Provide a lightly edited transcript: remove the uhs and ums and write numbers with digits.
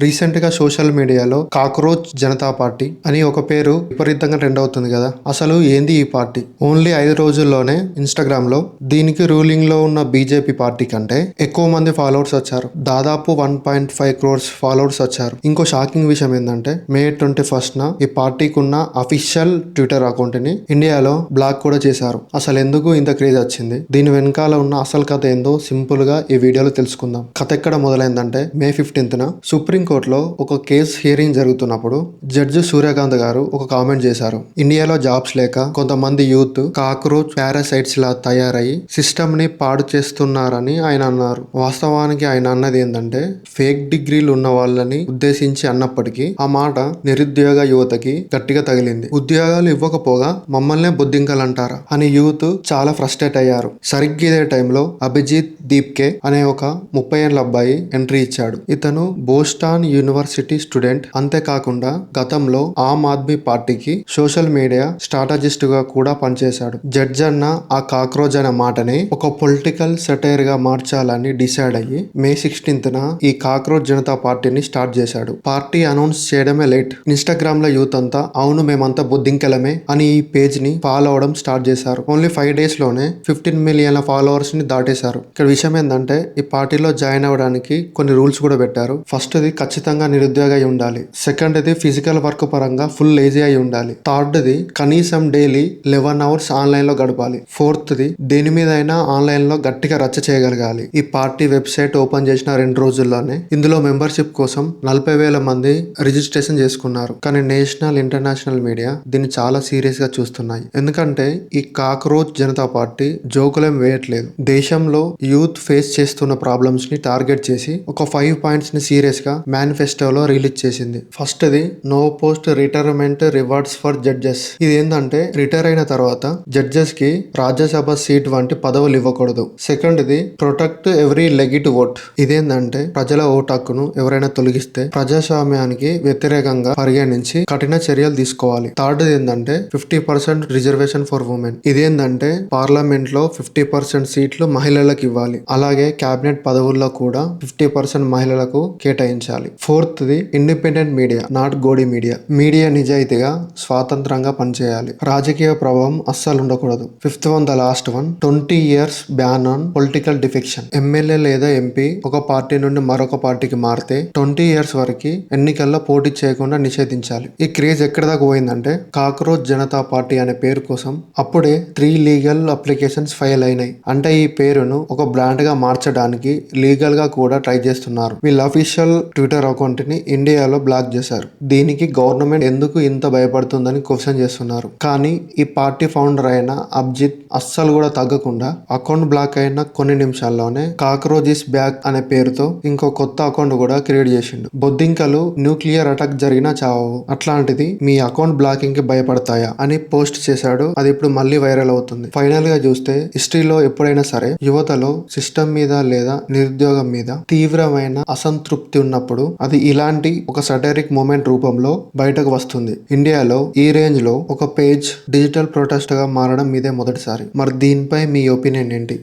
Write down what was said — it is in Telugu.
రీసెంట్ గా సోషల్ మీడియాలో కాక్రోచ్ జనతా పార్టీ అని ఒక పేరు విపరీతంగా ట్రెండ్ అవుతుంది కదా. అసలు ఏంది ఈ పార్టీ? ఓన్లీ 5 రోజుల్లోనే ఇన్స్టాగ్రామ్ లో దీనికి రూలింగ్ లో ఉన్న బీజేపీ పార్టీ కంటే ఎక్కువ మంది ఫాలోవర్స్ వచ్చారు. దాదాపు 1.5 crores ఫాలోవర్స్ వచ్చారు. ఇంకో షాకింగ్ విషయం ఏంటంటే మే 21st ఈ పార్టీకి ఉన్న అఫీషియల్ ట్విట్టర్ అకౌంట్ ని ఇండియాలో బ్లాక్ కూడా చేశారు. అసలు ఎందుకు ఇంత క్రేజ్ వచ్చింది? దీని వెనకాల ఉన్న అసలు కథ ఏందో సింపుల్ గా ఈ వీడియోలో తెలుసుకుందాం. కథ ఎక్కడ మొదలైందంటే మే 15న సుప్రీం కోర్టులో ఒక కేసు హియరింగ్ జరుగుతున్నప్పుడు జడ్జి సూర్యకాంత్ గారు ఒక కామెంట్ చేశారు. ఇండియాలో జాబ్స్ లేక కొంతమంది యూత్ కాక్రోచ్ పారాసైట్స్ లా తయారై సిస్టమ్ ని పాడు చేస్తున్నారని ఆయన అన్నారు. వాస్తవానికి ఆయన అన్నది ఏంటంటే ఫేక్ డిగ్రీలు ఉన్న వాళ్ళని ఉద్దేశించి అన్నప్పటికీ ఆ మాట నిరుద్యోగ యువతకి గట్టిగా తగిలింది. ఉద్యోగాలు ఇవ్వకపోగా మమ్మల్నే బొద్దింకలంటారా అని యూత్ చాలా ఫ్రస్ట్రేట్ అయ్యారు. సరిగ్గా ఇదే టైంలో అభిజిత్ దీప్కే అనే ఒక 30 ఏళ్ల అబ్బాయి ఎంట్రీ ఇచ్చాడు. ఇతను బోస్టాన్ యూనివర్సిటీ స్టూడెంట్. అంతేకాకుండా గతంలో ఆమ్ ఆద్మీ పార్టీకి సోషల్ మీడియా స్ట్రాటజిస్ట్ గా కూడా పనిచేశాడు. జడ్జ్ అన్న ఆ కాక్రోచ్ అనే మాటని ఒక పొలిటికల్ సెటైర్ గా మార్చాలని డిసైడ్ అయ్యి మే 16న ఈ కాక్రోచ్ జనతా పార్టీని స్టార్ట్ చేశాడు. పార్టీ అనౌన్స్ చేయడమే లేట్. ఇన్స్టాగ్రామ్ లో యూత్ అంతా అవును మేమంతా బుద్ధింకలమే అని ఈ పేజ్ ని ఫాలో అవడం స్టార్ట్ చేశారు. ఓన్లీ 5 days లోనే 15 మిలియన్ల ఫాలోవర్స్ ని దాటేశారు. ఇక్కడ విషయం ఏంటంటే ఈ పార్టీలో జాయిన్ అవ్వడానికి కొన్ని రూల్స్ కూడా పెట్టారు. ఫస్ట్ ది ఖచ్చితంగా నిరుద్యోగ అయి ఉండాలి. సెకండ్ ది ఫిజికల్ వర్క్ పరంగా ఫుల్ లేజీ అయి ఉండాలి. థర్డ్ ది కనీసం డైలీ 11 hours ఆన్లైన్ లో గడపాలి. ఫోర్త్ ది దేని మీద అయినా ఆన్లైన్ లో గట్టిగా రచ్చ చేయగలగాలి. ఈ పార్టీ వెబ్సైట్ ఓపెన్ చేసిన 2 రోజుల్లోనే ఇందులో మెంబర్షిప్ కోసం 40,000 మంది రిజిస్ట్రేషన్ చేసుకున్నారు. కానీ నేషనల్ ఇంటర్నేషనల్ మీడియా దీన్ని చాలా సీరియస్ గా చూస్తున్నాయి. ఎందుకంటే ఈ కాక్రోచ్ జనతా పార్టీ జోకులేం వేయట్లేదు. దేశంలో యూత్ ఫేస్ చేస్తున్న ప్రాబ్లమ్స్ ని టార్గెట్ చేసి ఒక 5 points ని సీరియస్ గా మేనిఫెస్టోలో రిలీజ్ చేసింది. First the no post retirement rewards for judges. ఇది ఏంటంటే రిటైర్ అయిన తర్వాత జడ్జెస్ కి రాజ్యసభ సీట్ వంటి పదవులు ఇవ్వకూడదు. Second the protect every legit vote. ఇదేంటంటే ప్రజల ఓటు హక్కును ఎవరైనా తొలగిస్తే ప్రజాస్వామ్యానికి వ్యతిరేకంగా పరిగణించి కఠిన చర్యలు తీసుకోవాలి. థర్డ్ ఏంటంటే 50% రిజర్వేషన్ ఫర్ ఉమెన్. ఇదేంటంటే పార్లమెంట్ లో 50% సీట్లు మహిళలకు ఇవ్వాలి. అలాగే కేబినెట్ పదవుల్లో కూడా 50% మహిళలకు కేటాయించాలి. Fourth the independent media not Godi media. Media నిజాయితీగా స్వాతంత్రంగా పనిచేయాలి. రాజకీయ ప్రభావం అస్సలు ఉండకూడదు. Fifth one the last one 20 years ban on political defection. MLA లేదా ఎంపీ ఒక పార్టీ నుండి మరొక పార్టీకి మారితే 20 years వరకు ఎన్నికల్లో పోటీ చేయకుండా నిషేధించాలి. ఈ క్రేజ్ ఎక్కడి దాకా పోయిందంటే కాక్రోచ్ జనతా పార్టీ అనే పేరు కోసం అప్పుడే 3 లీగల్ అప్లికేషన్స్ ఫైల్ అయినాయి. అంటే ఈ పేరును ఒక బ్రాండ్ గా మార్చడానికి లీగల్ గా కూడా ట్రై చేస్తున్నారు. వీళ్ళ అఫీషియల్ ట్విట్టర్ అకౌంట్ ని ఇండియాలో బ్లాక్ చేశారు. దీనికి గవర్నమెంట్ ఎందుకు ఇంత భయపడుతుందని క్వశ్చన్ చేస్తున్నారు. కానీ ఈ పార్టీ ఫౌండర్ అయిన అభిజిత్ అస్సలు కూడా తగ్గకుండా అకౌంట్ బ్లాక్ అయిన కొన్ని నిమిషాల్లోనే కాక్రోచ్ ఇస్ బ్యాక్ అనే పేరుతో ఇంకో కొత్త అకౌంట్ కూడా క్రియేట్ చేసిండు. బొద్దింకలు న్యూక్లియర్ అటాక్ జరిగినా చావవు. అట్లాంటిది మీ అకౌంట్ బ్లాకింగ్ కి భయపడతాయా అని పోస్ట్ చేశాడు. అది ఇప్పుడు మళ్ళీ వైరల్ అవుతుంది. ఫైనల్ గా చూస్తే హిస్టరీలో ఎప్పుడైనా సరే యువతలో సిస్టమ్ మీద లేదా నిరుద్యోగం మీద తీవ్రమైన అసంతృప్తి ఉన్నప్పుడు అది ఇలాంటి ఒక సటైరిక్ మూమెంట్ రూపంలో బయటకు వస్తుంది. ఇండియాలో ఈ రేంజ్ లో ఒక పేజ్ డిజిటల్ ప్రొటెస్ట్ గా మారడం ఇదే మొదటిసారి. మరి దీనిపై మీ ఒపీనియన్ ఏంటి?